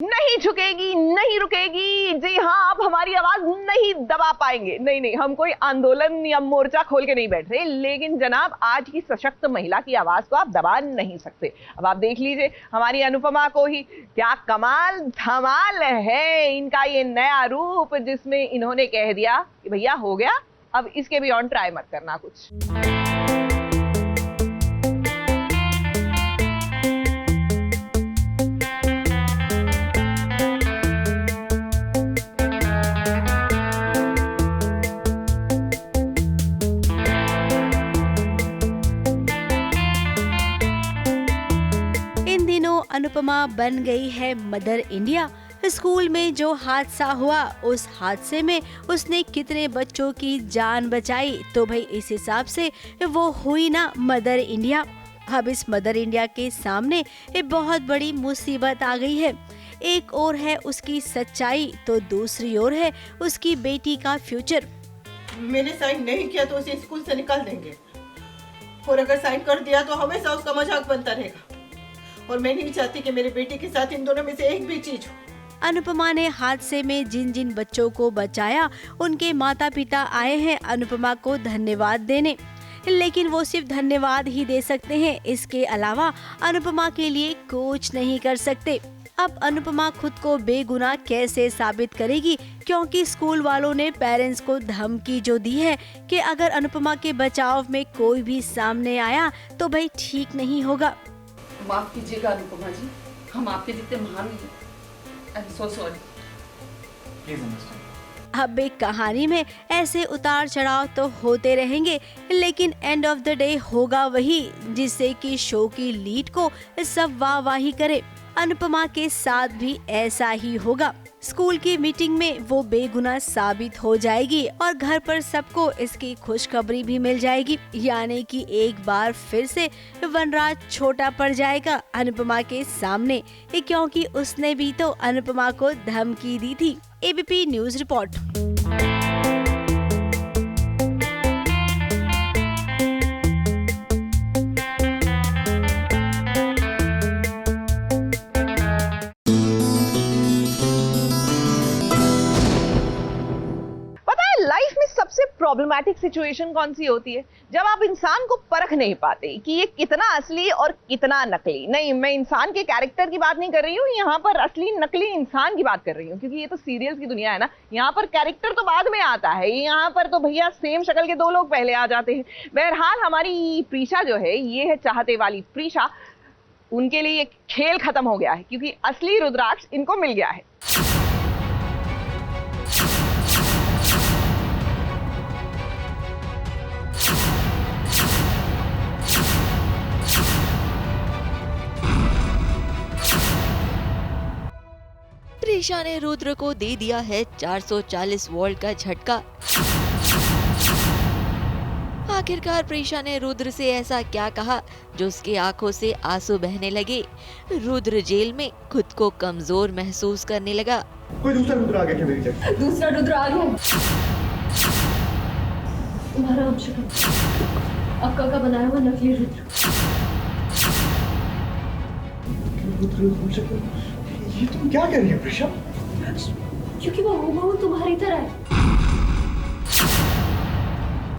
नहीं झुकेगी, नहीं रुकेगी। जी हाँ, आप हमारी आवाज नहीं दबा पाएंगे। नहीं नहीं, हम कोई आंदोलन या मोर्चा खोल के नहीं बैठ रहे, लेकिन जनाब आज की सशक्त महिला की आवाज को आप दबा नहीं सकते। अब आप देख लीजिए हमारी अनुपमा को ही, क्या कमाल धमाल है इनका ये नया रूप, जिसमें इन्होंने कह दिया कि भैया हो गया, अब इसके बियॉन्ड ट्राई मत करना कुछ। अनुपमा बन गई है मदर इंडिया। स्कूल में जो हादसा हुआ, उस हादसे में उसने कितने बच्चों की जान बचाई, तो भाई इस हिसाब से वो हुई ना मदर इंडिया। अब इस मदर इंडिया के सामने एक बहुत बड़ी मुसीबत आ गई है। एक ओर है उसकी सच्चाई, तो दूसरी ओर है उसकी बेटी का फ्यूचर। मैंने साइन नहीं किया तो उसे स्कूल से निकाल देंगे, और अगर साइन कर दिया तो हमेशा उसका मजाक बनता रहेगा, और मैं नहीं चाहती कि मेरी बेटी के साथ इन दोनों में से एक भी चीज हो। अनुपमा ने हादसे में जिन जिन बच्चों को बचाया, उनके माता पिता आए हैं अनुपमा को धन्यवाद देने, लेकिन वो सिर्फ धन्यवाद ही दे सकते हैं। इसके अलावा अनुपमा के लिए कुछ नहीं कर सकते। अब अनुपमा खुद को बेगुनाह कैसे साबित करेगी, क्योंकि स्कूल वालों ने पेरेंट्स को धमकी जो दी है कि अगर अनुपमा के बचाव में कोई भी सामने आया तो भाई ठीक नहीं होगा। माफ कीजिएगा अनुपमा जी, हम आपके जितने महान नहीं। I am so sorry. Please understand. अब एक कहानी में ऐसे उतार चढ़ाव तो होते रहेंगे, लेकिन एंड ऑफ द डे होगा वही जिससे कि शो की लीड को सब वाह-वाही करे। अनुपमा के साथ भी ऐसा ही होगा। स्कूल की मीटिंग में वो बेगुनाह साबित हो जाएगी और घर पर सबको इसकी खुशखबरी भी मिल जाएगी, यानी कि एक बार फिर से वनराज छोटा पड़ जाएगा अनुपमा के सामने, क्योंकि उसने भी तो अनुपमा को धमकी दी थी। ABP news report. सबसे प्रॉब्लमैटिक सिचुएशन कौन सी होती है? जब आप इंसान को परख नहीं पाते कि ये कितना असली और कितना नकली। नहीं, मैं इंसान के कैरेक्टर की बात नहीं कर रही हूँ, यहाँ पर असली नकली इंसान की बात कर रही हूँ, क्योंकि ये तो सीरियल्स की दुनिया है ना। यहाँ पर कैरेक्टर तो बाद में आता है, यहाँ पर तो भैया सेम शक्ल के दो लोग पहले आ जाते हैं। बहरहाल हमारी प्रीशा जो है, ये है चाहते वाली प्रीशा। उनके लिए खेल खत्म हो गया है, क्योंकि असली रुद्राक्ष इनको मिल गया है। प्रीशा ने रुद्र को दे दिया है 440 वोल्ट का झटका। आखिरकार प्रीशा ने रुद्र से ऐसा क्या कहा जो उसकी आंखों से आंसू बहने लगे। रुद्र जेल में खुद को कमजोर महसूस करने लगा। कोई दूसरा रुद्र आ गया क्या मेरी जगह? दूसरा रुद्र आ गया। तुम्हारा अक्का का बनाया हुआ नकली रुद्र। ये तुम क्या कर रही हो प्रीशा? क्योंकि वो हूबहू तुम्हारी तरह है।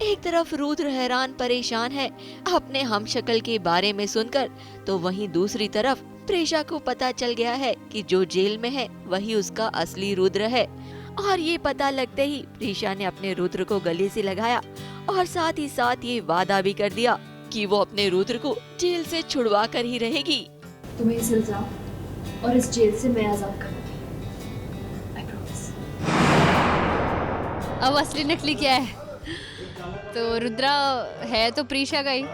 एक तरफ रुद्र हैरान परेशान है अपने हमशक्ल के बारे में सुनकर, तो वहीं दूसरी तरफ प्रीशा को पता चल गया है कि जो जेल में है वही उसका असली रुद्र है। और ये पता लगते ही प्रीशा ने अपने रुद्र को गले से लगाया और साथ ही साथ ये वादा भी कर दिया कि वो अपने रुद्र को जेल से छुड़वा कर ही रहेगी। तुम्हें इस इल्जाम और इस जेल से मैं आजाद करूंगी। I promise। अब असली नकली क्या है? तो रुद्रा है तो प्रीशा का ही,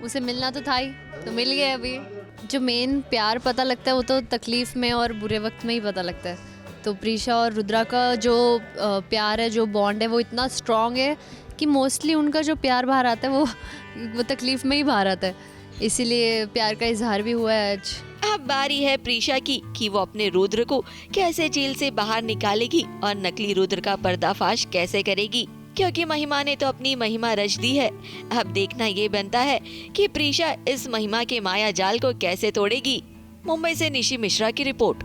उसे मिलना तो था ही, तो मिल गया। अभी जो मेन प्यार पता लगता है वो तो तकलीफ में और बुरे वक्त में ही पता लगता है। तो प्रीशा और रुद्रा का जो प्यार है, जो बॉन्ड है, वो इतना स्ट्रॉन्ग है कि मोस्टली उनका जो प्यार बाहर आता है वो तकलीफ में ही बाहर आता है, इसीलिए प्यार का इजहार भी हुआ है आज। अब बारी है प्रीशा की कि वो अपने रुद्र को कैसे जेल से बाहर निकालेगी और नकली रुद्र का पर्दाफाश कैसे करेगी, क्योंकि महिमा ने तो अपनी महिमा रच दी है। अब देखना ये बनता है कि प्रीशा इस महिमा के माया जाल को कैसे तोड़ेगी। मुंबई से निशी मिश्रा की रिपोर्ट।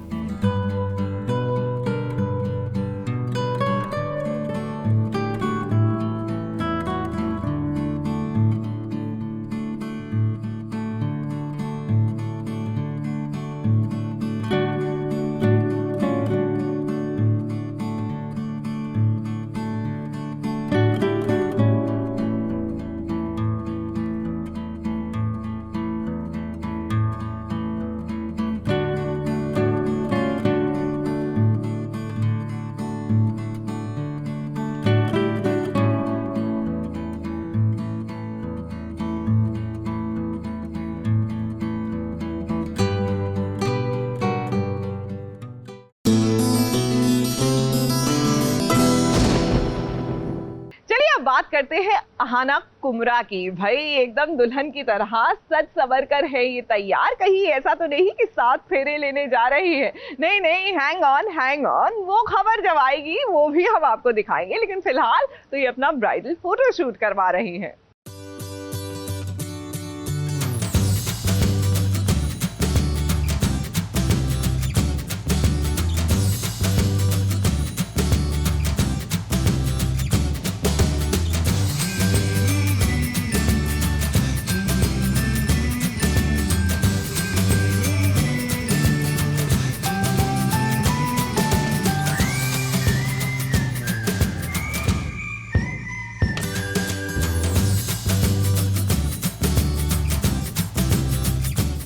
करते हैं अहाना कुमरा की। भाई एकदम दुल्हन की तरह सज सवर कर है ये तैयार, कहीं ऐसा तो नहीं कि 7 फेरे लेने जा रही है। नहीं नहीं, हैंग ऑन, वो खबर जब आएगी वो भी हम आपको दिखाएंगे, लेकिन फिलहाल तो ये अपना ब्राइडल फोटोशूट करवा रही हैं।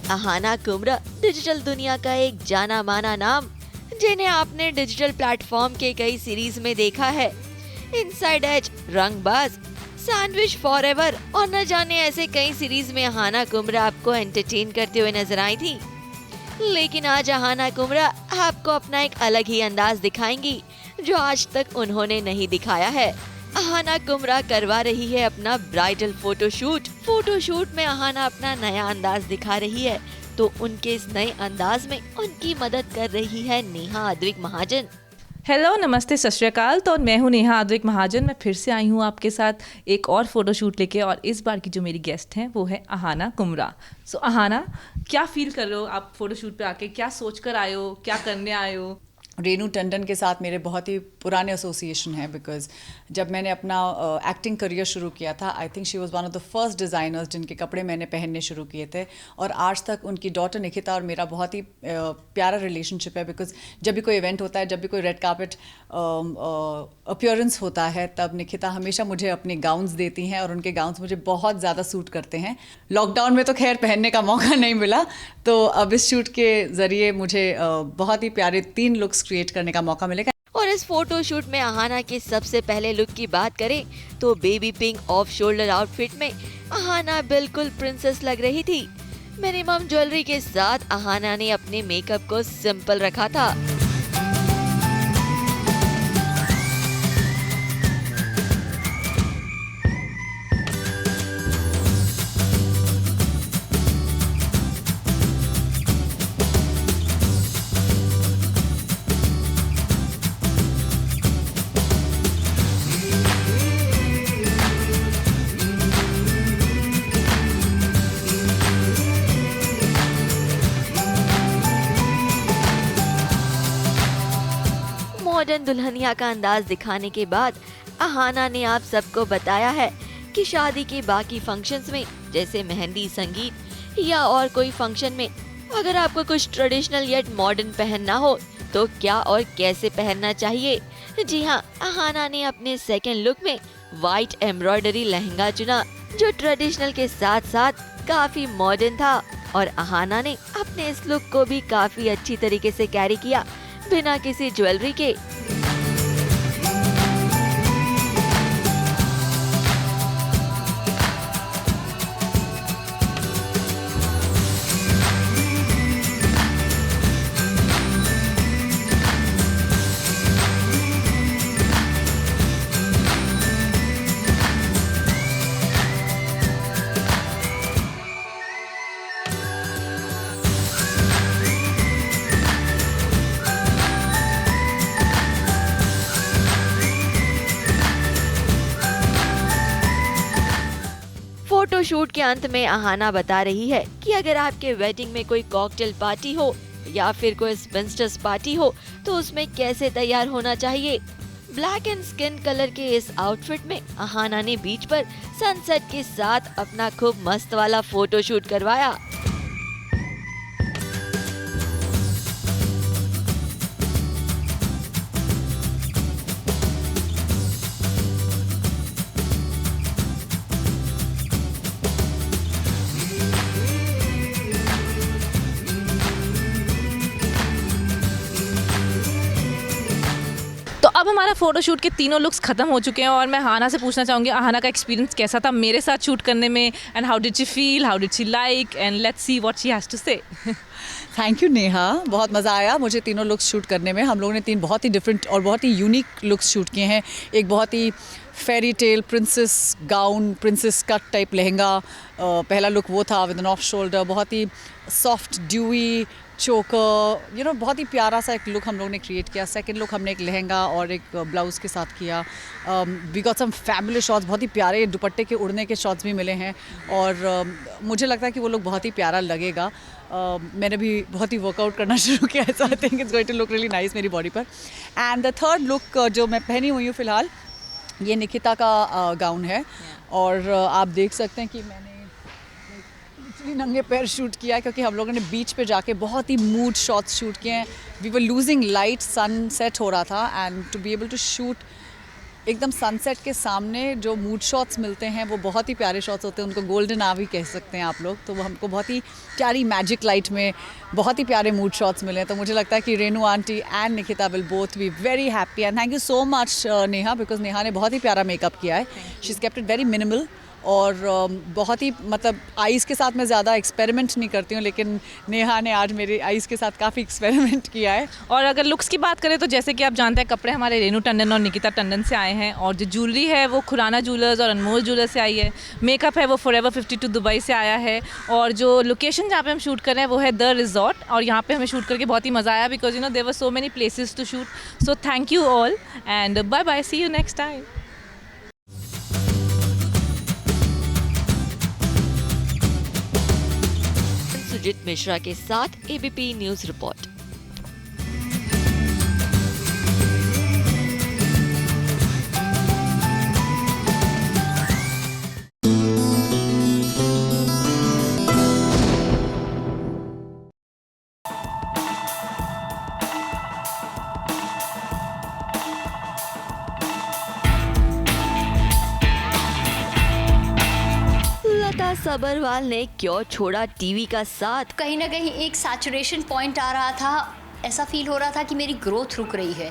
अहाना कुमरा डिजिटल दुनिया का एक जाना माना नाम, जिन्हें आपने डिजिटल प्लेटफॉर्म के कई सीरीज में देखा है। इनसाइड एज, रंगबाज, सैंडविच फॉरएवर और न जाने ऐसे कई सीरीज में अहाना कुमरा आपको एंटरटेन करते हुए नजर आई थी। लेकिन आज अहाना कुमरा आपको अपना एक अलग ही अंदाज दिखाएंगी जो आज तक उन्होंने नहीं दिखाया है। अहाना कुमरा करवा रही है अपना ब्राइडल फोटोशूट में अहाना अपना नया अंदाज दिखा रही है, तो उनके इस नए अंदाज में उनकी मदद कर रही है नेहा अद्विक महाजन। हेलो, नमस्ते, सत श्री अकाल। तो मैं हूँ नेहा अद्विक महाजन। मैं फिर से आई हूँ आपके साथ एक और फोटोशूट लेके, और इस बार की जो मेरी गेस्ट हैं वो है अहाना कुमरा। सो अहाना, क्या फील कर रहे हो आप फोटोशूट पे आके? क्या सोच कर आए हो, क्या करने आए हो? रेनू टंडन के साथ मेरे बहुत ही पुराने एसोसिएशन है, बिकॉज जब मैंने अपना एक्टिंग करियर शुरू किया था, I think she was one of the first designers जिनके कपड़े मैंने पहनने शुरू किए थे। और आज तक उनकी डॉटर निकिता और मेरा बहुत ही प्यारा रिलेशनशिप है, बिकॉज जब भी कोई इवेंट होता है, जब भी कोई रेड कार्पेट अपीयरेंस होता है, तब निकिता हमेशा मुझे अपने गाउन्स देती हैं और उनके गाउन्स मुझे बहुत ज़्यादा सूट करते हैं। लॉकडाउन में तो खैर पहनने का मौका नहीं मिला, तो अब इस शूट के ज़रिए मुझे बहुत ही प्यारे 3 लुक्स क्रिएट करने का मौका मिलेगा। और इस फोटोशूट में अहाना के सबसे पहले लुक की बात करें तो baby pink off shoulder outfit में अहाना बिल्कुल प्रिंसेस लग रही थी। मिनिमम ज्वेलरी के साथ अहाना ने अपने मेकअप को सिंपल रखा था। मॉडर्न दुल्हनिया का अंदाज दिखाने के बाद अहाना ने आप सबको बताया है कि शादी के बाकी फंक्शंस में, जैसे मेहंदी, संगीत या और कोई फंक्शन में, अगर आपको कुछ ट्रेडिशनल यट मॉडर्न पहनना हो तो क्या और कैसे पहनना चाहिए। जी हाँ, अहाना ने अपने सेकंड लुक में व्हाइट एम्ब्रॉयडरी लहंगा चुना, जो ट्रेडिशनल के साथ साथ काफी मॉडर्न था। और अहाना ने अपने इस लुक को भी काफी अच्छी तरीके से कैरी किया, बिना किसी ज्वेलरी के। फोटोशूट के अंत में अहाना बता रही है कि अगर आपके वेडिंग में कोई कॉकटेल पार्टी हो या फिर कोई स्पिंस्टर्स पार्टी हो तो उसमें कैसे तैयार होना चाहिए। ब्लैक एंड स्किन कलर के इस आउटफिट में अहाना ने बीच पर सनसेट के साथ अपना खूब मस्त वाला फोटोशूट करवाया। अब हमारा फोटोशूट के तीनों लुक्स खत्म हो चुके हैं और मैं अहाना से पूछना चाहूँगी अहाना का एक्सपीरियंस कैसा था मेरे साथ शूट करने में, and how did she feel, how did she like, and let's see what she has to say. Thank you Neha, बहुत मज़ा आया मुझे तीनों लुक्स शूट करने में। हम लोगों ने 3 बहुत ही डिफरेंट और बहुत ही यूनिक लुक्स शूट किए हैं। एक बहुत ही fairy tale princess gown, princess cut type lehenga, पहला लुक वो था विद एन ऑफ शोल्डर, बहुत ही सॉफ्ट ड्यूई चोकर, बहुत ही प्यारा सा एक लुक हम लोग ने क्रिएट किया। सेकंड लुक हमने एक लहंगा और एक ब्लाउज़ के साथ किया। We got some fabulous shots, बहुत ही प्यारे दुपट्टे के उड़ने के शॉट्स भी मिले हैं और मुझे लगता है कि वो लुक बहुत ही प्यारा लगेगा। मैंने भी बहुत ही वर्कआउट करना शुरू किया है, so I think it's going to look really nice मेरी बॉडी पर। एंड द थर्ड लुक जो मैं पहनी हुई हूँ फ़िलहाल, ये निकिता का गाउन है और आप देख सकते हैं कि मैंने नंगे पैर शूट किया क्योंकि हम लोगों ने बीच पे जाके बहुत ही मूड शॉट्स शूट किए हैं। We were losing light, sunset हो रहा था and to be able to shoot एकदम सनसेट के सामने जो मूड शॉट्स मिलते हैं वो बहुत ही प्यारे शॉट्स होते हैं। उनको गोल्डन आवर भी कह सकते हैं आप लोग। तो वो हमको बहुत ही प्यारी मैजिक लाइट में बहुत ही प्यारे मूड शॉट्स मिले हैं। तो मुझे लगता है कि Renu aunty and Nikita will both be very happy and thank you so much Neha, because Neha ने बहुत ही प्यारा मेकअप किया है। She is kept it very minimal और बहुत ही मतलब आइज़ के साथ मैं ज़्यादा एक्सपेरिमेंट नहीं करती हूँ, लेकिन नेहा ने आज मेरे आइज़ के साथ काफ़ी एक्सपेरिमेंट किया है। और अगर लुक्स की बात करें तो जैसे कि आप जानते हैं कपड़े हमारे रेनू टंडन और निकिता टंडन से आए हैं और जो ज्वेलरी है वो खुराना ज्वेलर्स और अनमोल ज्वेलर्स से आई है। मेकअप है वो फॉरएवर 52 दुबई से आया है और जो लोकेशन जहाँ पे हम शूट कर रहे हैं वो है द रिजॉर्ट और यहाँ पे हमें शूट करके बहुत ही मज़ा आया because there were so many places to shoot. So thank you all and bye bye, see you next time. Sujit Mishra के साथ ABP news report. Lata Sabharwal ने क्यों छोड़ा टीवी का साथ? कहीं ना कहीं एक सैचुरेशन पॉइंट आ रहा था, ऐसा फील हो रहा था कि मेरी ग्रोथ रुक रही है।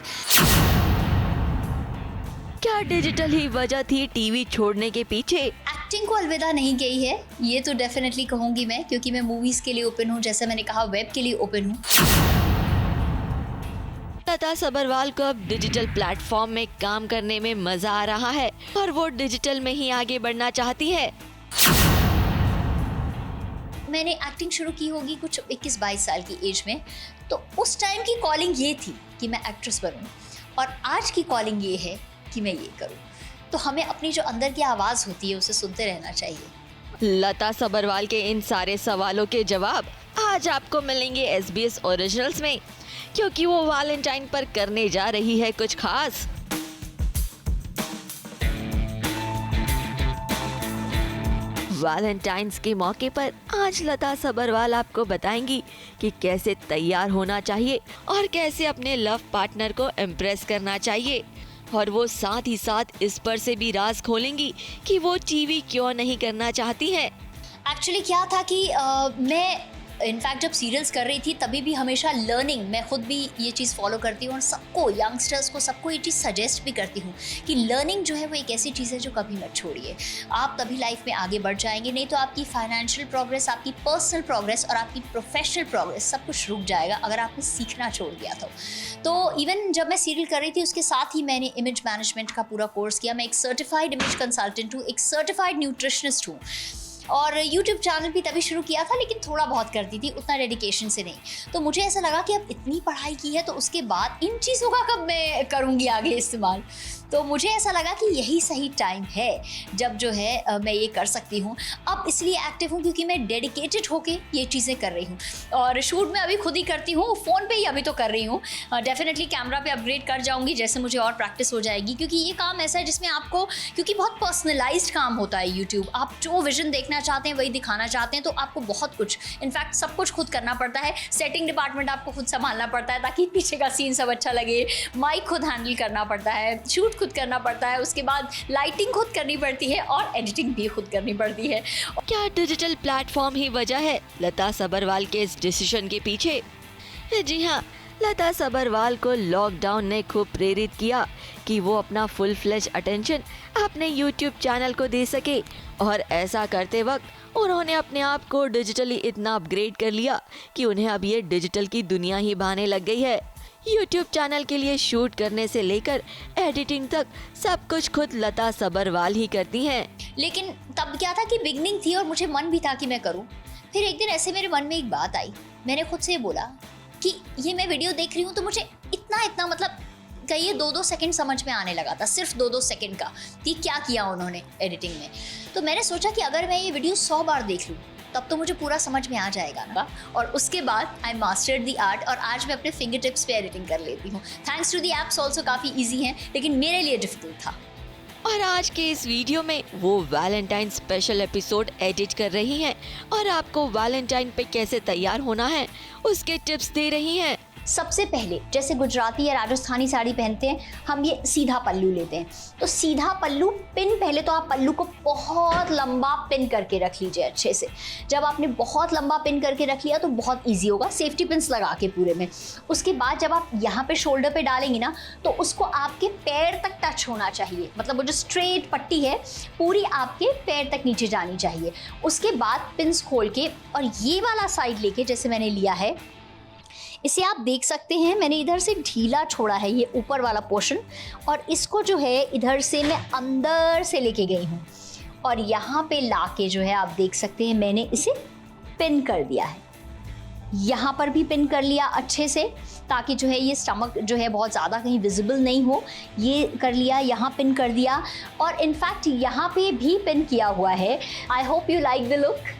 क्या डिजिटल ही वजह थी टीवी छोड़ने के पीछे? एक्टिंग को अलविदा नहीं गई है, ये तो डेफिनेटली कहूंगी मैं, क्योंकि मैं मूवीज के लिए ओपन हूँ, जैसे मैंने कहा वेब के लिए ओपन हूँ। लता सबरवाल को अब डिजिटल प्लेटफॉर्म में काम करने में मजा आ रहा है और वो डिजिटल में ही आगे बढ़ना चाहती है। मैंने एक्टिंग शुरू की होगी कुछ 21-22 साल की एज में, तो उस टाइम की कॉलिंग ये थी कि मैं एक्ट्रेस बनूं और आज की कॉलिंग ये है कि मैं ये करूं। तो हमें अपनी जो अंदर की आवाज़ होती है उसे सुनते रहना चाहिए। लता सबरवाल के इन सारे सवालों के जवाब आज आपको मिलेंगे SBS ओरिजिनल्स में, क्योंकि वो वैलेंटाइन पर करने जा रही है कुछ खास। वैलेंटाइंस के मौके पर आज लता सबरवाल आपको बताएंगी कि कैसे तैयार होना चाहिए और कैसे अपने लव पार्टनर को इम्प्रेस करना चाहिए, और वो साथ ही साथ इस पर से भी राज खोलेंगी कि वो टीवी क्यों नहीं करना चाहती हैं। एक्चुअली क्या था कि मैं इनफैक्ट जब सीरियल्स कर रही थी तभी भी हमेशा लर्निंग, मैं खुद भी ये चीज़ फॉलो करती हूँ और सबको, यंगस्टर्स को सबको ये चीज़ सजेस्ट भी करती हूँ कि लर्निंग जो है वो एक ऐसी चीज़ है जो कभी मत छोड़िए। आप तभी लाइफ में आगे बढ़ जाएंगे, नहीं तो आपकी फाइनेंशियल प्रोग्रेस, आपकी पर्सनल प्रोग्रेस और आपकी प्रोफेशनल प्रोग्रेस सब कुछ रुक जाएगा अगर आपने सीखना छोड़ दिया तो इवन जब मैं सीरियल कर रही थी उसके साथ ही मैंने इमेज मैनेजमेंट का पूरा कोर्स किया। मैं एक सर्टिफाइड इमेज कंसल्टेंट हूँ, एक सर्टिफाइड न्यूट्रिशनिस्ट हूँ और YouTube चैनल भी तभी शुरू किया था, लेकिन थोड़ा बहुत करती थी, उतना डेडिकेशन से नहीं। तो मुझे ऐसा लगा कि अब इतनी पढ़ाई की है तो उसके बाद इन चीज़ों का कब मैं करूँगी आगे इस्तेमाल। तो मुझे ऐसा लगा कि यही सही टाइम है जब जो है मैं ये कर सकती हूँ। अब इसलिए एक्टिव हूँ क्योंकि मैं डेडिकेटेड होके ये चीज़ें कर रही हूँ और शूट में अभी खुद ही करती हूँ, फ़ोन पे ही अभी तो कर रही हूँ। डेफिनेटली कैमरा पे अपग्रेड कर जाऊँगी जैसे मुझे और प्रैक्टिस हो जाएगी, क्योंकि ये काम ऐसा है जिसमें आपको, क्योंकि बहुत पर्सनलाइज्ड काम होता है यूट्यूब, आप जो विजन देखना चाहते हैं वही दिखाना चाहते हैं, तो आपको बहुत कुछ, इनफैक्ट सब कुछ खुद करना पड़ता है। सेटिंग डिपार्टमेंट आपको खुद संभालना पड़ता है ताकि पीछे का सीन सब अच्छा लगे, माइक खुद हैंडल करना पड़ता है, शूट खुद करना पड़ता है, उसके बाद लाइटिंग खुद करनी पड़ती है और एडिटिंग भी खुद करनी पड़ती है। क्या डिजिटल प्लेटफॉर्म ही वजह है लता सबरवाल के इस डिसीजन के पीछे? जी हाँ, लता सबरवाल को लॉकडाउन ने खूब प्रेरित किया कि वो अपना फुल फ्लेज अटेंशन अपने YouTube चैनल को दे सके, और ऐसा करते वक्त उन्होंने अपने आप को डिजिटली इतना अपग्रेड कर लिया कि उन्हें अब ये डिजिटल की दुनिया ही भाने लग गई है। YouTube चैनल के लिए शूट करने से लेकर एडिटिंग तक सब कुछ खुद लता सबरवाल ही करती हैं। लेकिन तब क्या था कि बिगनिंग थी और मुझे मन भी था कि मैं करूं। फिर एक दिन ऐसे मेरे मन में एक बात आई, मैंने खुद से बोला कि ये मैं वीडियो देख रही हूँ तो मुझे इतना मतलब कहिए 2-2 सेकंड समझ में आने लगा था, सिर्फ 2-2 सेकंड का कि क्या किया उन्होंने एडिटिंग में। तो मैंने सोचा कि अगर मैं ये वीडियो 100 बार देख लूँ तब तो मुझे पूरा समझ में आ जाएगा ना। और उसके बाद आई मास्टर्ड द आर्ट और आज मैं अपने फिंगर टिप्स पे एडिटिंग कर लेती हूँ। Thanks to the apps also काफ़ी ईजी हैं, लेकिन मेरे लिए डिफिकल्ट था। और आज के इस वीडियो में वो वैलेंटाइन स्पेशल एपिसोड एडिट कर रही हैं और आपको वैलेंटाइन पे कैसे तैयार होना है उसके टिप्स दे रही हैं। सबसे पहले जैसे गुजराती या राजस्थानी साड़ी पहनते हैं हम, ये सीधा पल्लू लेते हैं। तो सीधा पल्लू पिन, पहले तो आप पल्लू को बहुत लंबा पिन करके रख लीजिए अच्छे से। जब आपने बहुत लंबा पिन करके रख लिया तो बहुत इजी होगा, सेफ्टी पिन्स लगा के पूरे में। उसके बाद जब आप यहाँ पे शोल्डर पे डालेंगी ना तो उसको आपके पैर तक टच होना चाहिए, मतलब वो जो स्ट्रेट पट्टी है पूरी आपके पैर तक नीचे जानी चाहिए। उसके बाद पिन्स खोल के और ये वाला साइड लेके, जैसे मैंने लिया है, इसे आप देख सकते हैं मैंने इधर से ढीला छोड़ा है ये ऊपर वाला पोर्शन, और इसको जो है इधर से मैं अंदर से लेके गई हूँ और यहाँ पे लाके जो है आप देख सकते हैं मैंने इसे पिन कर दिया है। यहाँ पर भी पिन कर लिया अच्छे से ताकि जो है ये स्टमक जो है बहुत ज़्यादा कहीं विजिबल नहीं हो, ये कर लिया, यहाँ पिन कर दिया और इनफैक्ट यहाँ पे भी पिन किया हुआ है। I hope you like the look.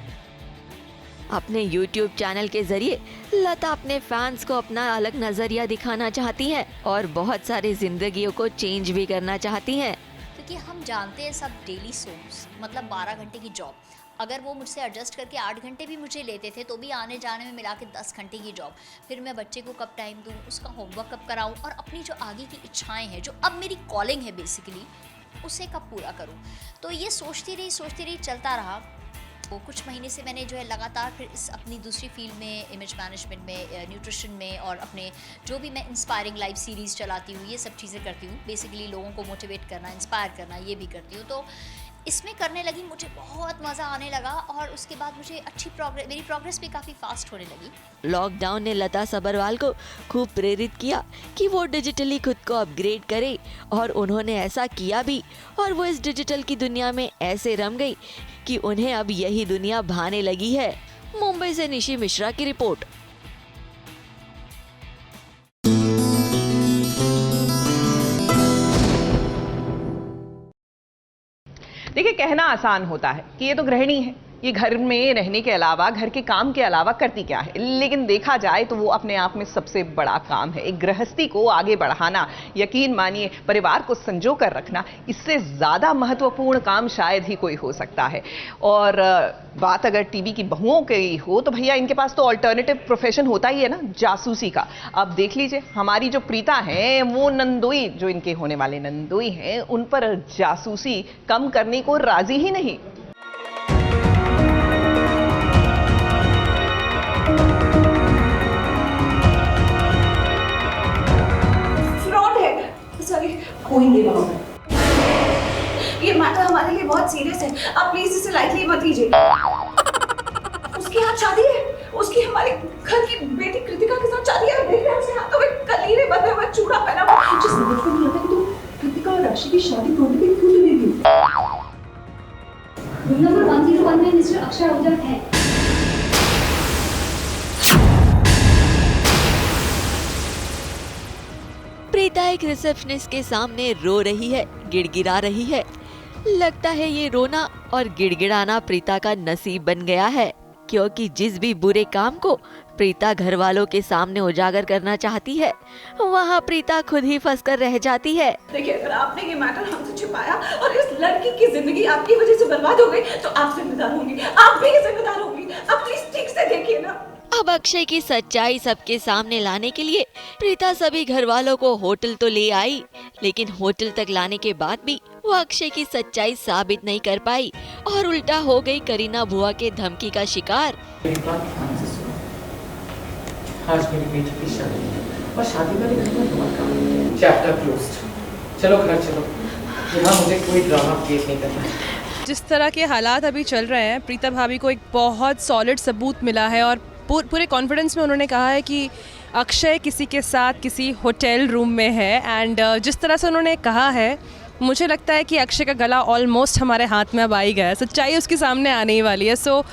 अपने YouTube चैनल के जरिए लता अपने फैंस को अपना अलग नजरिया दिखाना चाहती हैं और बहुत सारी जिंदगियों को चेंज भी करना चाहती हैं। क्योंकि हम जानते हैं सब डेली सोर्स मतलब 12 घंटे की जॉब, अगर वो मुझसे एडजस्ट करके 8 घंटे भी मुझे लेते थे तो भी आने जाने में मिला के 10 घंटे की जॉब। फिर मैं बच्चे को कब टाइम दूँ, उसका होमवर्क कब कराऊँ और अपनी जो आगे की इच्छाएँ हैं, जो अब मेरी कॉलिंग है बेसिकली, उसे कब पूरा करूँ। तो ये सोचती रही चलता रहा। वो कुछ महीने से मैंने जो है लगातार फिर इस अपनी दूसरी फील्ड में, इमेज मैनेजमेंट में, न्यूट्रिशन में और अपने जो भी मैं इंस्पायरिंग लाइव सीरीज़ चलाती हूँ ये सब चीज़ें करती हूँ। बेसिकली लोगों को मोटिवेट करना, इंस्पायर करना, ये भी करती हूँ। तो इसमें करने लगी, मुझे बहुत मज़ा आने लगा और उसके बाद मुझे अच्छी प्रोग्रेस, मेरी प्रोग्रेस भी काफ़ी फास्ट होने लगी। लॉकडाउन ने लता सबरवाल को खूब प्रेरित किया कि वो डिजिटली खुद को अपग्रेड करे और उन्होंने ऐसा किया भी, और वो इस डिजिटल की दुनिया में ऐसे रम गई कि उन्हें अब यही दुनिया भाने लगी है। मुंबई से निशी मिश्रा की रिपोर्ट। देखिए, कहना आसान होता है कि ये तो गृहिणी है, ये घर में रहने के अलावा, घर के काम के अलावा करती क्या है, लेकिन देखा जाए तो वो अपने आप में सबसे बड़ा काम है। एक गृहस्थी को आगे बढ़ाना, यकीन मानिए परिवार को संजो कर रखना, इससे ज़्यादा महत्वपूर्ण काम शायद ही कोई हो सकता है। और बात अगर टीवी की बहुओं की हो तो भैया इनके पास तो ऑल्टरनेटिव प्रोफेशन होता ही है ना, जासूसी का। अब देख लीजिए हमारी जो प्रीता हैं, वो नंदोई, जो इनके होने वाले नंदोई हैं, उन पर जासूसी कम करने को राजी ही नहीं। कोई नहीं वहां पर। ये मैटर हमारे लिए बहुत सीरियस है, आप प्लीज इसे लाइटली मत लीजिए। उसकी यहाँ शादी है, उसकी हमारे घर की बेटी कृतिका के साथ शादी है। देख रहे हैं उसके हाथों में कलीरे बंधे हुए, चूड़ा पहना हुआ। मुझे समझ में नहीं आता कि तुम कृतिका और राशि की शादी तोड़ने के लिए क्यों तुले दी। रूम नंबर 101 में मिस्टर अक्षर आहूजा है। प्रीता एक रिसेप्शनिस्ट के सामने रो रही है, गिड़गिड़ा रही है। लगता है ये रोना और गिड़गिड़ाना प्रीता का नसीब बन गया है, क्योंकि जिस भी बुरे काम को प्रीता घर वालों के सामने उजागर करना चाहती है, वहाँ प्रीता खुद ही फंस कर रह जाती है। देखिए, अगर आपने ये मैटर हमसे छिपाया और इस लड़की की जिंदगी आपकी वजह से बर्बाद हो गई तो आप जिम्मेदार होंगी, आप भी जिम्मेदार होंगी। आप प्लीज ठीक से देखिए ना। अब अक्षय की सच्चाई सबके सामने लाने के लिए प्रीता सभी घर वालों को होटल तो ले आई, लेकिन होटल तक लाने के बाद भी वो अक्षय की सच्चाई साबित नहीं कर पाई और उल्टा हो गई करीना बुआ के धमकी का शिकार। आज मेरी बेटी की शादी है और शादी वाले घर में बहुत काम। Chapter closed. चलो घर चलो, यहाँ मुझे कोई ड्रामा क्रिएट नहीं करना है। जिस तरह के हालात अभी चल रहे हैं, प्रीता भाभी को एक बहुत सॉलिड सबूत मिला है और पूरे कॉन्फिडेंस में उन्होंने कहा है कि अक्षय किसी के साथ किसी होटल रूम में है। एंड जिस तरह से उन्होंने कहा है, मुझे लगता है कि अक्षय का गला ऑलमोस्ट हमारे हाथ में अब आ ही गया है, सच्चाई उसके सामने आने ही वाली है। सो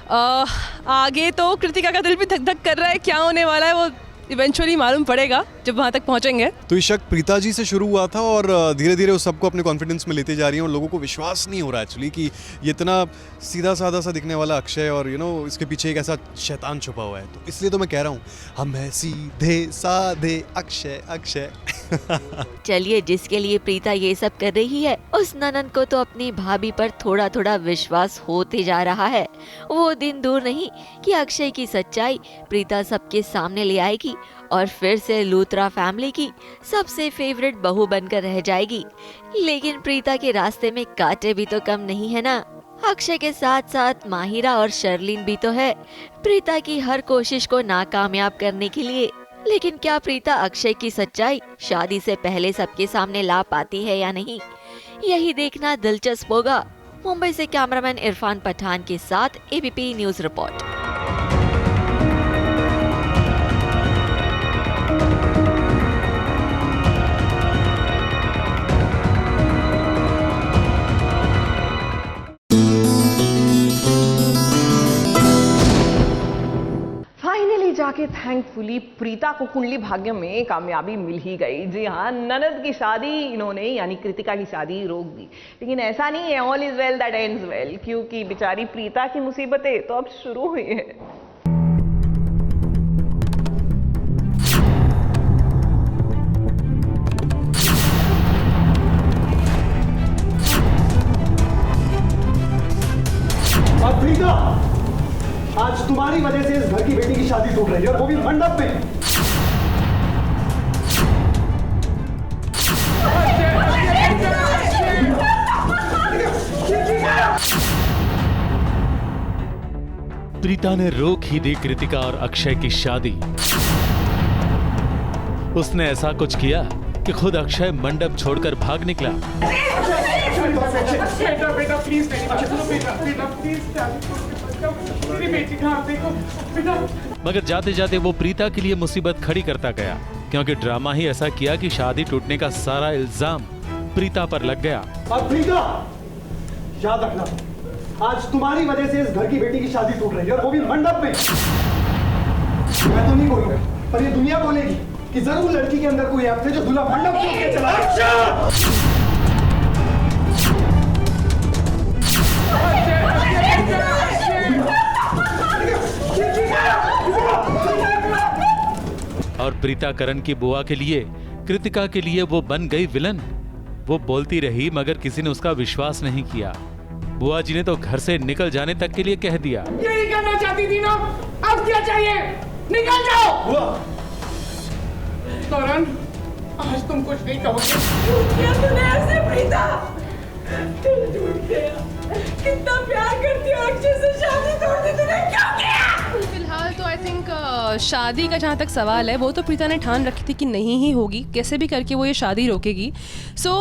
आगे तो कृतिका का दिल भी धक धक कर रहा है, क्या होने वाला है वो इवेंचुअली मालूम पड़ेगा जब वहाँ तक पहुँचेंगे। तो ये शक प्रीता जी से शुरू हुआ था और धीरे धीरे उस सबको अपने कॉन्फिडेंस में लेते जा रही हैं और लोगों को विश्वास नहीं हो रहा एक्चुअली कि ये इतना सीधा साधा सा दिखने वाला अक्षय और इसके पीछे एक ऐसा शैतान छुपा हुआ है। तो इसलिए तो मैं कह रहा हूँ, हम हैं सीधे साधे अक्षय अक्षय। चलिए, जिसके लिए प्रीता ये सब कर रही है, उस ननद को तो अपनी भाभी पर थोड़ा थोड़ा विश्वास होते जा रहा है। वो दिन दूर नहीं कि अक्षय की सच्चाई प्रीता सबके सामने ले आएगी और फिर से लूथरा फैमिली की सबसे फेवरेट बहू बनकर रह जाएगी। लेकिन प्रीता के रास्ते में कांटे भी तो कम नहीं है ना। अक्षय के साथ साथ माहिरा और शर्लिन भी तो है प्रीता की हर कोशिश को नाकामयाब करने के लिए। लेकिन क्या प्रीता अक्षय की सच्चाई शादी से पहले सबके सामने ला पाती है या नहीं, यही देखना दिलचस्प होगा। मुंबई से कैमरामैन इरफान पठान के साथ एबीपी न्यूज रिपोर्ट। जाके थैंकफुली प्रीता को कुंडली भाग्य में कामयाबी मिल ही गई। जी हाँ, ननद की शादी इन्होंने यानी कृतिका की शादी रोक दी। लेकिन ऐसा नहीं है all is well that ends well, क्योंकि बेचारी प्रीता की मुसीबतें तो अब शुरू हुई है। प्रीता, आज तुम्हारी वजह से इस घर की बेटी की शादी टूट रही है और वो भी मंडप में। प्रीता ने रोक ही दी कृतिका और अक्षय की शादी। उसने ऐसा कुछ किया कि खुद अक्षय मंडप छोड़कर भाग निकला। मगर जाते जाते वो प्रीता के लिए मुसीबत खड़ी करता गया, क्योंकि ड्रामा ही ऐसा किया कि शादी टूटने का सारा इल्जाम प्रीता पर लग गया। अब प्रीता, याद रखना, आज तुम्हारी वजह से इस घर की बेटी की शादी टूट रही है और वो भी मंडप में। मैं तो नहीं बोलूंगा, पर ये दुनिया बोलेगी कि जरूर लड़की के अंदर कोई ऐप थे जो दूल्हा मंडप छोड़ के चला गया। और प्रीता करण की बुआ के लिए, कृतिका के लिए वो बन गई विलन। वो बोलती रही मगर किसी ने उसका विश्वास नहीं किया। बुआ जी ने तो घर से निकल जाने तक के लिए कह दिया। यही करना चाहती थी ना, अब क्या चाहिए? निकल जाओ। बुआ, करण, आज तुम कुछ नहीं कहोगे। क्या तूने ऐसे प्रीता? दिल टूट गया। कितना प्यार करती हो अक्षय से, शादी तोड़ दी तूने, क्यों किया? फिलहाल तो आई थिंक शादी का जहाँ तक सवाल है वो तो प्रीता ने ठान रखी थी कि नहीं ही होगी, कैसे भी करके वो ये शादी रोकेगी। So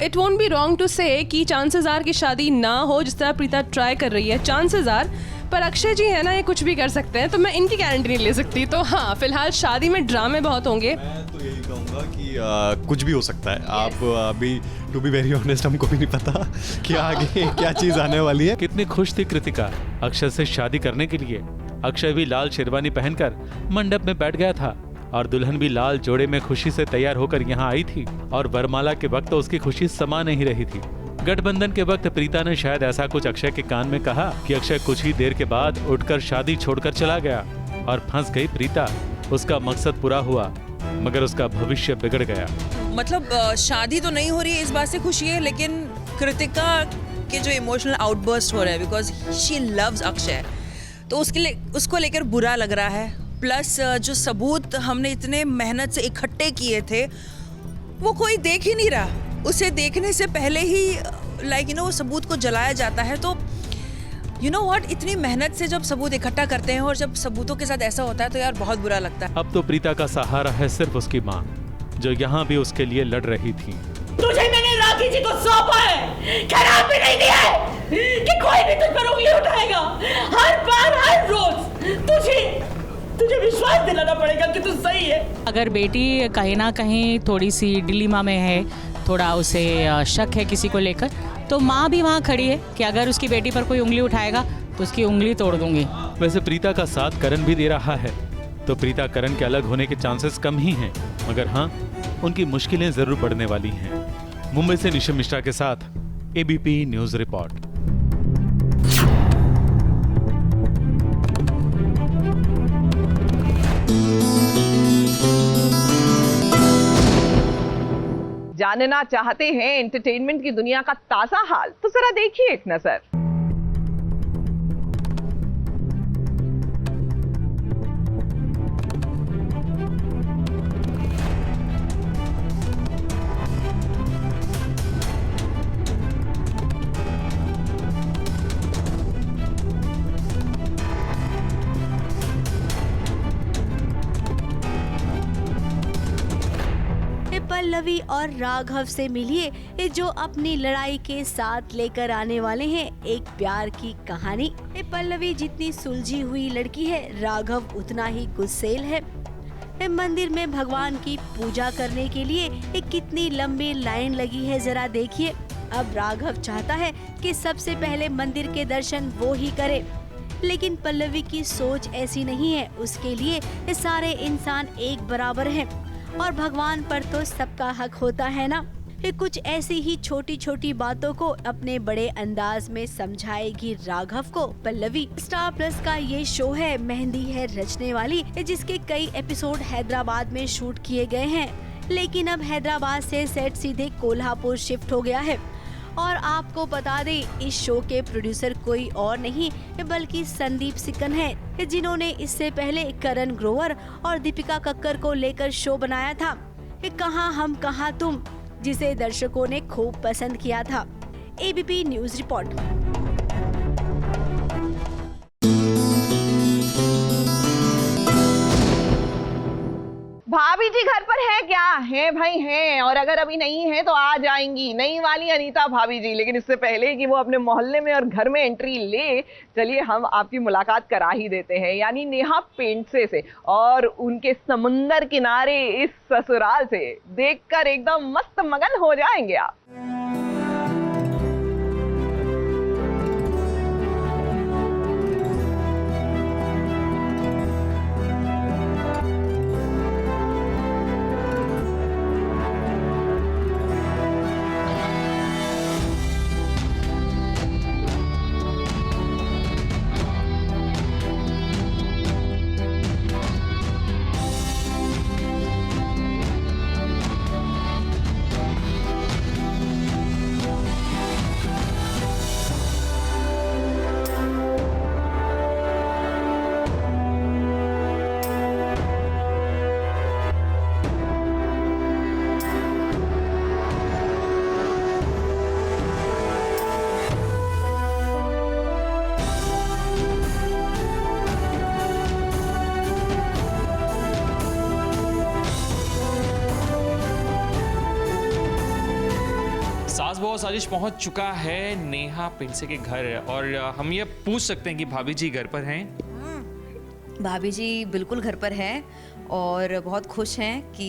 it won't be wrong to say कि चांसेस आर कि शादी ना हो, जिस तरह प्रीता ट्राई कर रही है, चांसेस आर। पर अक्षय जी है ना, ये कुछ भी कर सकते हैं, तो मैं इनकी गारंटी नहीं ले सकती। तो हाँ, फिलहाल शादी में ड्रामे बहुत होंगे। मैं तो यही कहूँगा कि कुछ भी हो सकता है। आप अभी टू बी वेरी ऑनेस्ट हमको भी नहीं पता कि आगे क्या चीज़ आने वाली है। कितनी खुश थी कृतिका अक्षय से शादी करने के लिए। अक्षय भी लाल शेरवानी पहनकर मंडप में बैठ गया था और दुल्हन भी लाल जोड़े में खुशी से तैयार होकर यहाँ आई थी। और वरमाला के वक्त तो उसकी खुशी समा नहीं रही थी। गठबंधन के वक्त प्रीता ने शायद ऐसा कुछ अक्षय के कान में कहा कि अक्षय कुछ ही देर के बाद उठकर शादी छोड़कर चला गया और फंस गई प्रीता। उसका मकसद पूरा हुआ मगर उसका भविष्य बिगड़ गया। मतलब शादी तो नहीं हो रही है, इस बात से खुशी है, लेकिन कृतिका के जो इमोशनल आउटबर्स्ट हो रहे हैं बिकॉज शी लव्स अक्षय, तो उसको लेकर बुरा लग रहा है। प्लस जो सबूत हमने इतने मेहनत से इकट्ठे किए थे वो कोई देख ही नहीं रहा। उसे देखने से पहले ही वो सबूत को जलाया जाता है। तो यू नो व्हाट, इतनी मेहनत से जब सबूत इकट्ठा करते हैं और जब सबूतों के साथ ऐसा होता है तो यार बहुत बुरा लगता है। अब तो प्रीता का सहारा है सिर्फ उसकी माँ, जो यहाँ भी उसके लिए लड़ रही थी। तुझे मैंने राखी जी को सौंपा है, खराब भी नहीं दिया है कि कोई भी तुझ पर उंगली उठाएगा। हर बार हर रोज तुझे विश्वास दिलाना पड़ेगा कि तू सही है। अगर बेटी कहीं ना कहीं थोड़ी सी डिलीमा में है, थोड़ा उसे शक है किसी को लेकर, तो माँ भी वहाँ खड़ी है कि अगर उसकी बेटी पर कोई उंगली उठाएगा तो उसकी उंगली तोड़ दूंगी। वैसे प्रीता का साथ करण भी दे रहा है, तो प्रीता करण के अलग होने के चांसेस कम ही हैं, मगर हाँ, उनकी मुश्किलें जरूर बढ़ने वाली हैं। मुंबई से निशिम मिश्रा के साथ एबीपी न्यूज रिपोर्ट। जानना चाहते हैं एंटरटेनमेंट की दुनिया का ताजा हाल, तो जरा देखिए एक नजर। पल्लवी और राघव से मिलिए, जो अपनी लड़ाई के साथ लेकर आने वाले हैं एक प्यार की कहानी। पल्लवी जितनी सुलझी हुई लड़की है, राघव उतना ही गुस्सेल है। मंदिर में भगवान की पूजा करने के लिए कितनी लंबी लाइन लगी है, जरा देखिए। अब राघव चाहता है कि सबसे पहले मंदिर के दर्शन वो ही करे, लेकिन पल्लवी की सोच ऐसी नहीं है। उसके लिए सारे इंसान एक बराबर हैं और भगवान पर तो सबका हक होता है ना। कुछ ऐसी ही छोटी छोटी बातों को अपने बड़े अंदाज में समझाएगी राघव को पल्लवी। स्टार प्लस का ये शो है मेहंदी है रचने वाली, जिसके कई एपिसोड हैदराबाद में शूट किए गए हैं, लेकिन अब हैदराबाद से सेट सीधे कोल्हापुर शिफ्ट हो गया है। और आपको बता दें, इस शो के प्रोड्यूसर कोई और नहीं बल्कि संदीप सिकन है, जिन्होंने इससे पहले करण ग्रोवर और दीपिका कक्कर को लेकर शो बनाया था कहाँ हम कहाँ तुम, जिसे दर्शकों ने खूब पसंद किया था। ABP news report. भाभी जी घर पर है क्या? है भाई हैं, और अगर अभी नहीं है तो आ जाएंगी नई वाली अनीता भाभी जी। लेकिन इससे पहले कि वो अपने मोहल्ले में और घर में एंट्री ले, चलिए हम आपकी मुलाकात करा ही देते हैं, यानी नेहा पेंडसे से, और उनके समुंदर किनारे इस ससुराल से देखकर एकदम मस्त मगन हो जाएंगे आप। सास बहू साजिश पहुंच चुका है नेहा पेंडसे के घर, और हम ये पूछ सकते हैं कि भाभी जी घर पर हैं? भाभी जी बिल्कुल घर पर हैं और बहुत खुश हैं कि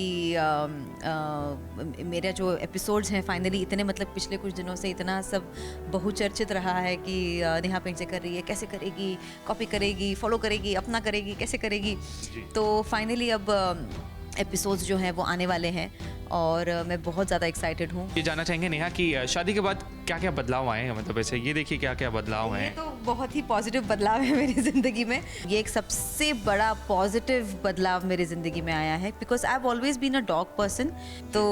मेरा जो एपिसोड्स हैं फाइनली इतने, मतलब पिछले कुछ दिनों से इतना सब बहुचर्चित रहा है कि नेहा पेंडसे कर रही है, कैसे करेगी, कॉपी करेगी, फॉलो करेगी, अपना करेगी, कैसे करेगी। तो फाइनली अब एपिसोड्स जो हैं वो आने वाले हैं और मैं बहुत ज़्यादा एक्साइटेड हूँ। ये जानना चाहेंगे नेहा कि शादी के बाद क्या क्या बदलाव आए हैं, मतलब ऐसे ये देखिए क्या क्या बदलाव हैं। तो बहुत ही पॉजिटिव बदलाव है मेरी ज़िंदगी में, ये एक सबसे बड़ा पॉजिटिव बदलाव मेरी ज़िंदगी में आया है, because I have always been a dog person. तो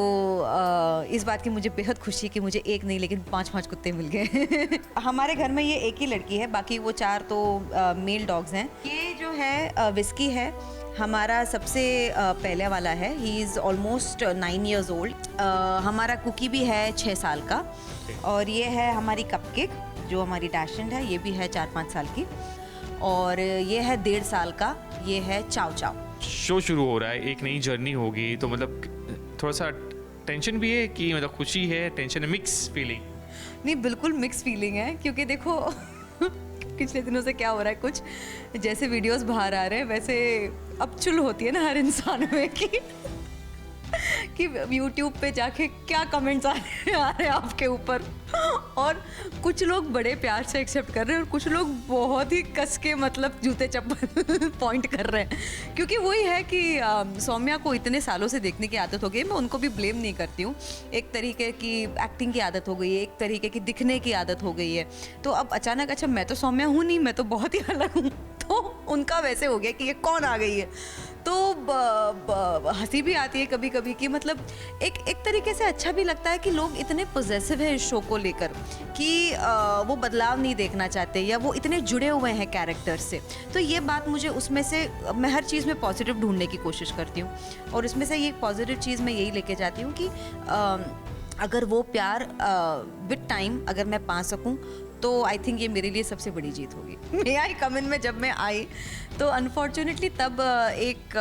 इस बात की मुझे बेहद खुशी कि मुझे एक नहीं लेकिन 5-5 कुत्ते मिल गए। हमारे घर में ये एक ही लड़की है, बाकी वो 4 तो मेल डॉग्स हैं। ये जो है विस्की है, हमारा सबसे पहले वाला है, he is almost 9 years old। हमारा कुकी भी है 6 साल का, और ये है हमारी कपकेक जो हमारी डैशेंट है, ये भी है 4-5 साल की, और ये है 1.5 साल का, ये है चाव चाव। शो शुरू हो रहा है, एक नई जर्नी होगी, तो मतलब थोड़ा सा टेंशन भी है कि मतलब खुशी है, टेंशन है, मिक्स फीलिंग? नहीं, बिल्कुल मिक्स फीलिंग है, क्योंकि देखो पिछले दिनों से क्या हो रहा है, कुछ जैसे वीडियोस बाहर आ रहे हैं वैसे अब चुल होती है ना हर इंसान में कि YouTube पे जाके क्या कमेंट्स आ रहे हैं आपके ऊपर, और कुछ लोग बड़े प्यार से एक्सेप्ट कर रहे हैं और कुछ लोग बहुत ही कस के मतलब जूते चप्पल पॉइंट कर रहे हैं। क्योंकि वही है कि सौम्या को इतने सालों से देखने की आदत हो गई, मैं उनको भी ब्लेम नहीं करती हूँ, एक तरीके की एक्टिंग की आदत हो गई है, एक तरीके की दिखने की आदत हो गई है, तो अब अचानक अच्छा मैं तो सौम्या हूँ नहीं, मैं तो बहुत ही अलग हूँ, तो उनका वैसे हो गया कि ये कौन आ गई है। तो हंसी भी आती है कभी कभी कि मतलब एक तरीके से अच्छा भी लगता है कि लोग इतने पॉजिटिव हैं इस शो को लेकर कि वो बदलाव नहीं देखना चाहते, या वो इतने जुड़े हुए हैं कैरेक्टर से। तो ये बात मुझे उसमें से, मैं हर चीज़ में पॉजिटिव ढूंढने की कोशिश करती हूँ, और इसमें से ये पॉजिटिव चीज़ मैं यही लेके जाती हूँ कि अगर वो प्यार विद टाइम अगर मैं पा सकूँ तो आई थिंक ये मेरे लिए सबसे बड़ी जीत होगी। मे आई कम इन में जब मैं आई तो अनफॉर्चुनेटली तब एक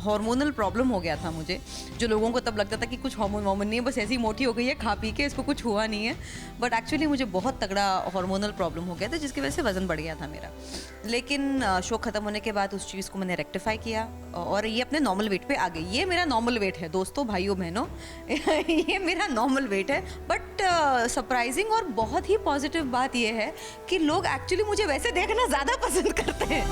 हार्मोनल प्रॉब्लम हो गया था मुझे, जो लोगों को तब लगता था कि कुछ हार्मोन नहीं है, बस ऐसी मोटी हो गई है खा पी के, इसको कुछ हुआ नहीं है, बट एक्चुअली मुझे बहुत तगड़ा हार्मोनल प्रॉब्लम हो गया था जिसकी वजह से वज़न बढ़ गया था मेरा। लेकिन शो ख़त्म होने के बाद उस चीज़ को मैंने रेक्टिफाई किया और ये अपने नॉर्मल वेट पे आ गई। ये मेरा नॉर्मल वेट है दोस्तों, भाइयों बहनों ये मेरा नॉर्मल वेट है। बट सरप्राइजिंग और बहुत ही पॉजिटिव बात ये है कि लोग एक्चुअली मुझे वैसे देखना ज़्यादा पसंद करते हैं।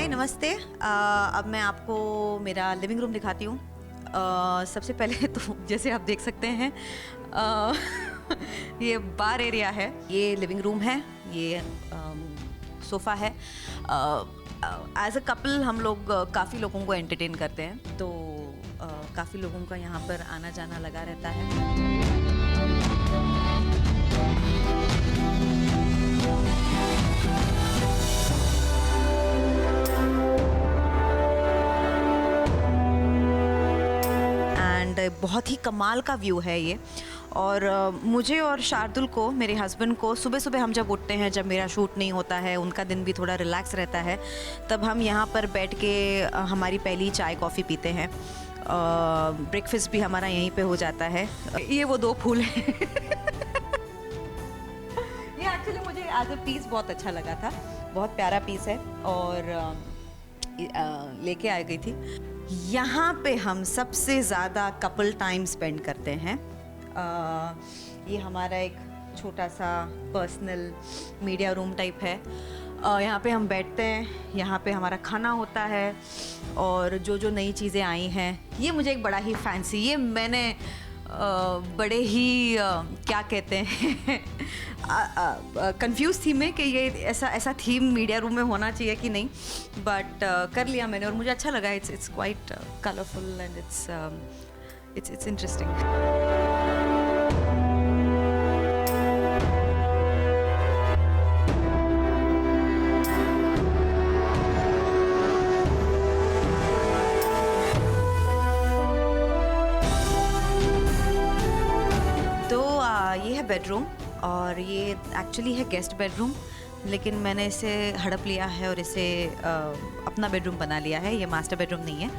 नमस्ते। अब मैं आपको मेरा लिविंग रूम दिखाती हूँ। सबसे पहले तो जैसे आप देख सकते हैं ये बार एरिया है, ये लिविंग रूम है, ये सोफ़ा है। एज अ कपल हम लोग काफ़ी लोगों को एंटरटेन करते हैं, तो काफ़ी लोगों का यहाँ पर आना जाना लगा रहता है। बहुत ही कमाल का व्यू है ये, और मुझे और शार्दुल को, मेरे हस्बैंड को, सुबह सुबह हम जब उठते हैं, जब मेरा शूट नहीं होता है, उनका दिन भी थोड़ा रिलैक्स रहता है, तब हम यहाँ पर बैठ के हमारी पहली चाय कॉफ़ी पीते हैं। ब्रेकफास्ट भी हमारा यहीं पे हो जाता है। ये वो 2 फूल हैं ये एक्चुअली मुझे एज अ पीस बहुत अच्छा लगा था, बहुत प्यारा पीस है और लेके आ गई थी। यहाँ पे हम सबसे ज़्यादा कपल टाइम स्पेंड करते हैं। ये हमारा एक छोटा सा पर्सनल मीडिया रूम टाइप है। यहाँ पे हम बैठते हैं, यहाँ पे हमारा खाना होता है, और जो नई चीज़ें आई हैं, ये मुझे एक बड़ा ही फैंसी, ये मैंने बड़े ही क्या कहते हैं कंफ्यूज थी मैं कि ये ऐसा थीम मीडिया रूम में होना चाहिए कि नहीं, बट कर लिया मैंने और मुझे अच्छा लगा। It's quite colourful and it's interesting. ये है बेडरूम, और ये एक्चुअली है गेस्ट बेडरूम, लेकिन मैंने इसे हड़प लिया है और इसे अपना बेडरूम बना लिया है। ये मास्टर बेडरूम नहीं है।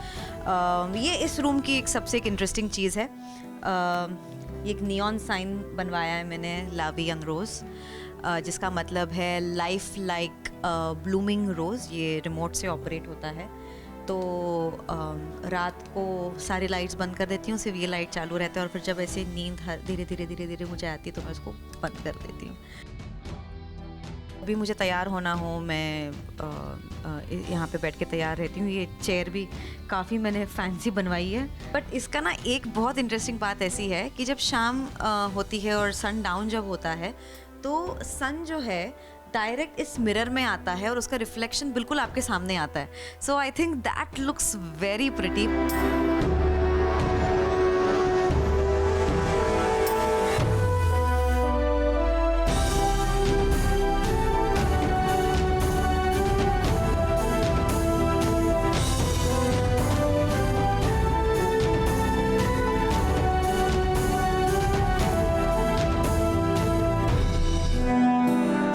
ये इस रूम की सबसे एक इंटरेस्टिंग चीज़ है। एक नियॉन साइन बनवाया है मैंने, लव यंग रोज़, जिसका मतलब है लाइफ लाइक ब्लूमिंग रोज़। ये रिमोट से ऑपरेट होता है, तो रात को सारी लाइट्स बंद कर देती हूँ, सिर्फ ये लाइट चालू रहता है, और फिर जब ऐसे नींद धीरे धीरे मुझे आती है तो मैं उसको बंद कर देती हूँ। अभी मुझे तैयार होना हो, मैं यहाँ पे बैठ के तैयार रहती हूँ। ये चेयर भी काफ़ी मैंने फैंसी बनवाई है, बट इसका ना एक बहुत इंटरेस्टिंग बात ऐसी है कि जब शाम होती है और सन डाउन जब होता है, तो सन जो है डायरेक्ट इस मिरर में आता है और उसका रिफ्लेक्शन बिल्कुल आपके सामने आता है. So I think that looks very pretty.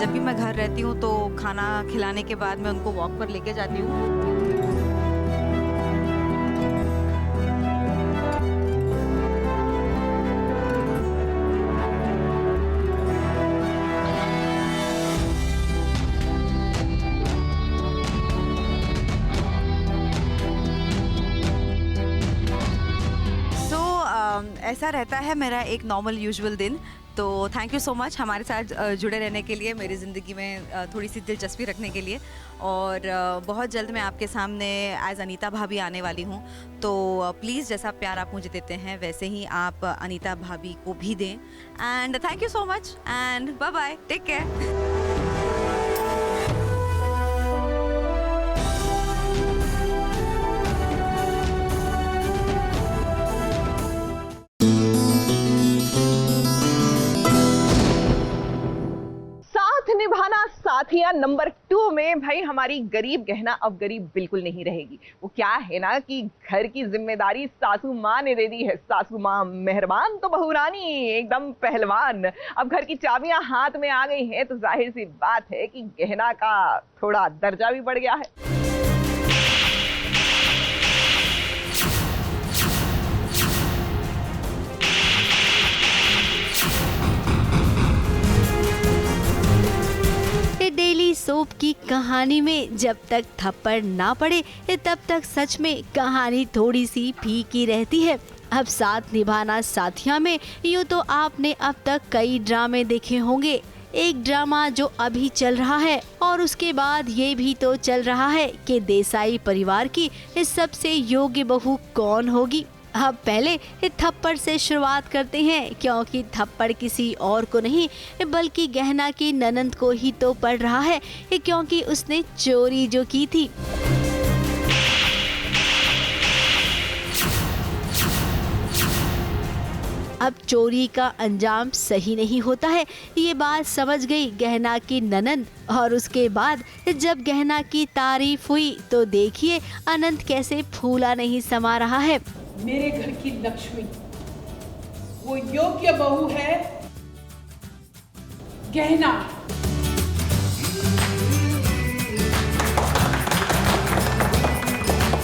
जब भी मैं घर रहती हूँ तो खाना खिलाने के बाद मैं उनको वॉक पर लेके जाती हूँ. ऐसा रहता है मेरा एक नॉर्मल यूजुअल दिन. तो थैंक यू सो मच हमारे साथ जुड़े रहने के लिए, मेरी ज़िंदगी में थोड़ी सी दिलचस्पी रखने के लिए. और बहुत जल्द मैं आपके सामने एज अनीता भाभी आने वाली हूँ. तो प्लीज़ जैसा प्यार आप मुझे देते हैं वैसे ही आप अनीता भाभी को भी दें. And thank you so much and bye bye, take care. Nibhana Saathiya number 2 में भाई हमारी गरीब गहना अब गरीब बिल्कुल नहीं रहेगी. वो क्या है ना कि घर की जिम्मेदारी सासू माँ ने दे दी है. सासू माँ मेहरबान तो बहू रानी एकदम पहलवान. अब घर की चाबियां हाथ में आ गई हैं तो जाहिर सी बात है कि गहना का थोड़ा दर्जा भी बढ़ गया है. डेली सोप की कहानी में जब तक थप्पड़ ना पड़े तब तक सच में कहानी थोड़ी सी फीकी रहती है. अब साथ निभाना साथिया में यूँ तो आपने अब तक कई ड्रामे देखे होंगे. एक ड्रामा जो अभी चल रहा है और उसके बाद ये भी तो चल रहा है कि देसाई परिवार की सबसे योग्य बहू कौन होगी. अब पहले थप्पड़ से शुरुआत करते हैं क्योंकि थप्पड़ किसी और को नहीं बल्कि गहना की ननंद को ही तो पड़ रहा है क्योंकि उसने चोरी जो की थी. अब चोरी का अंजाम सही नहीं होता है, ये बात समझ गई गहना की ननंद. और उसके बाद जब गहना की तारीफ हुई तो देखिए अनंत कैसे फूला नहीं समा रहा है. मेरे घर की लक्ष्मी वो योग्य बहू है गहना.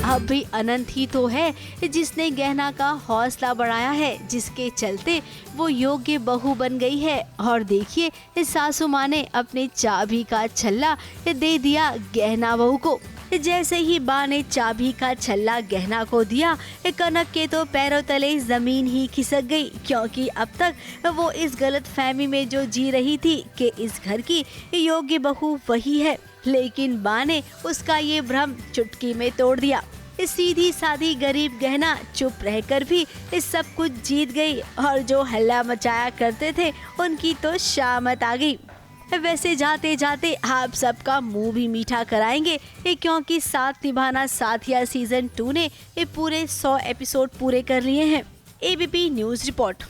अब भी अनंत ही तो है जिसने गहना का हौसला बढ़ाया है, जिसके चलते वो योग्य बहू बन गई है. और देखिए सासू माँ ने अपने चाबी का छल्ला दे दिया गहना बहू को. जैसे ही बा ने चाबी का छल्ला गहना को दिया कनक के तो पैरों तले जमीन ही खिसक गई क्योंकि अब तक वो इस गलत फहमी में जो जी रही थी कि इस घर की योग्य बहू वही है. लेकिन बा ने उसका ये भ्रम चुटकी में तोड़ दिया. सीधी सादी गरीब गहना चुप रहकर भी इस सब कुछ जीत गई और जो हल्ला मचाया करते थे उनकी तो शामत आ गई. वैसे जाते जाते आप सबका मुंह भी मीठा कराएंगे क्योंकि साथ निभाना साथिया सीजन 2 ने पूरे 100 एपिसोड पूरे कर लिए हैं. ABP news report.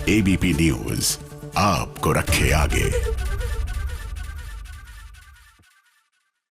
ABP news आपको रखे आगे.